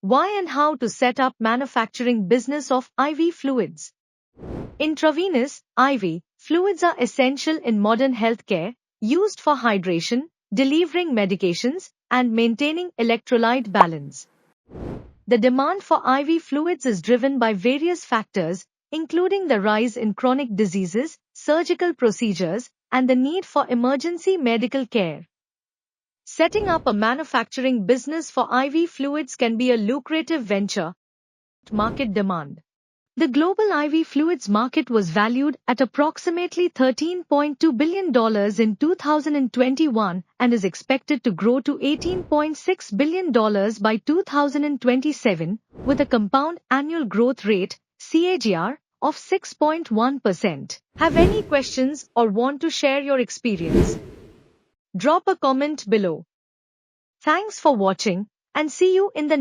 Why and how to set up manufacturing business of IV fluids. Intravenous, IV, fluids are essential in modern healthcare, used for hydration, delivering medications, and maintaining electrolyte balance. The demand for IV fluids is driven by various factors, including the rise in chronic diseases, surgical procedures, and the need for emergency medical care. Setting up a manufacturing business for IV fluids can be a lucrative venture. Market demand. The global IV fluids market was valued at approximately $13.2 billion in 2021 and is expected to grow to $18.6 billion by 2027, with a compound annual growth rate, CAGR, of 6.1%. Have any questions or want to share your experience? Drop a comment below. Thanks for watching and see you in the next